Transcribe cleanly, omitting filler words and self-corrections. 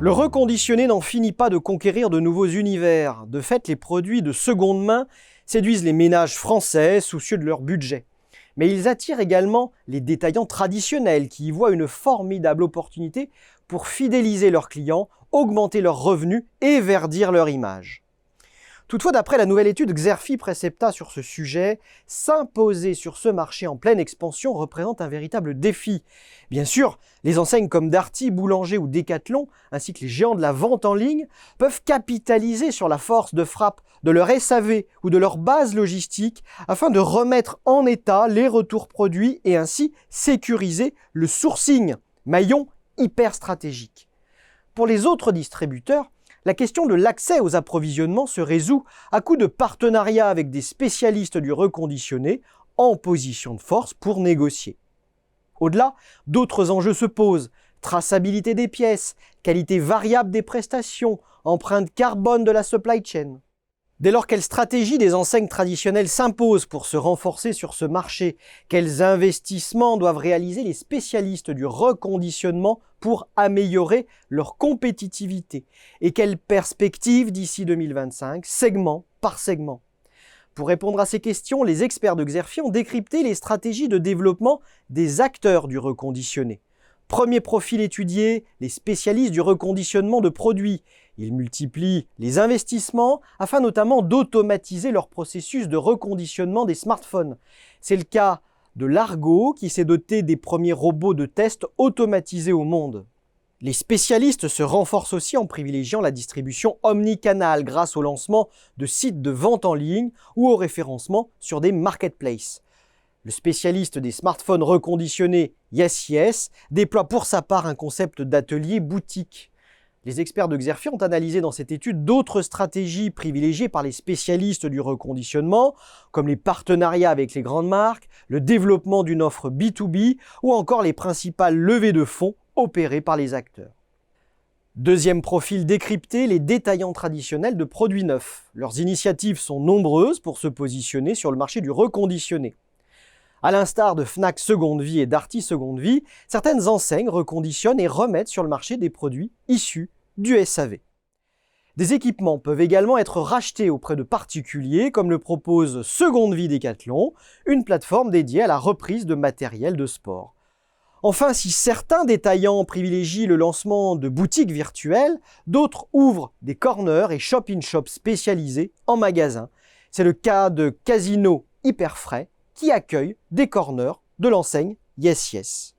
Le reconditionné n'en finit pas de conquérir de nouveaux univers. De fait, les produits de seconde main séduisent les ménages français soucieux de leur budget. Mais ils attirent également les détaillants traditionnels qui y voient une formidable opportunité pour fidéliser leurs clients, augmenter leurs revenus et verdir leur image. Toutefois, d'après la nouvelle étude Xerfi Precepta sur ce sujet, s'imposer sur ce marché en pleine expansion représente un véritable défi. Bien sûr, les enseignes comme Darty, Boulanger ou Decathlon, ainsi que les géants de la vente en ligne, peuvent capitaliser sur la force de frappe de leur SAV ou de leur base logistique afin de remettre en état les retours produits et ainsi sécuriser le sourcing, maillon hyper stratégique. Pour les autres distributeurs, la question de l'accès aux approvisionnements se résout à coup de partenariat avec des spécialistes du reconditionné en position de force pour négocier. Au-delà, d'autres enjeux se posent. Traçabilité des pièces, qualité variable des prestations, empreinte carbone de la supply chain. Dès lors, quelle stratégie des enseignes traditionnelles s'impose pour se renforcer sur ce marché? Quels investissements doivent réaliser les spécialistes du reconditionnement pour améliorer leur compétitivité? Et quelles perspectives d'ici 2025, segment par segment? Pour répondre à ces questions, les experts de Xerfi ont décrypté les stratégies de développement des acteurs du reconditionné. Premier profil étudié, les spécialistes du reconditionnement de produits. Ils multiplient les investissements afin notamment d'automatiser leur processus de reconditionnement des smartphones. C'est le cas de Largo qui s'est doté des premiers robots de test automatisés au monde. Les spécialistes se renforcent aussi en privilégiant la distribution omnicanal grâce au lancement de sites de vente en ligne ou au référencement sur des marketplaces. Le spécialiste des smartphones reconditionnés, YesYes, déploie pour sa part un concept d'atelier boutique. Les experts de Xerfi ont analysé dans cette étude d'autres stratégies privilégiées par les spécialistes du reconditionnement, comme les partenariats avec les grandes marques, le développement d'une offre B2B ou encore les principales levées de fonds opérées par les acteurs. Deuxième profil décrypté, les détaillants traditionnels de produits neufs. Leurs initiatives sont nombreuses pour se positionner sur le marché du reconditionné. À l'instar de Fnac Seconde Vie et Darty Seconde Vie, certaines enseignes reconditionnent et remettent sur le marché des produits issus du SAV. Des équipements peuvent également être rachetés auprès de particuliers, comme le propose Seconde Vie Decathlon, une plateforme dédiée à la reprise de matériel de sport. Enfin, si certains détaillants privilégient le lancement de boutiques virtuelles, d'autres ouvrent des corners et shop-in-shop spécialisés en magasin. C'est le cas de Casino Hyperfrais, qui accueille des corners de l'enseigne YesYes.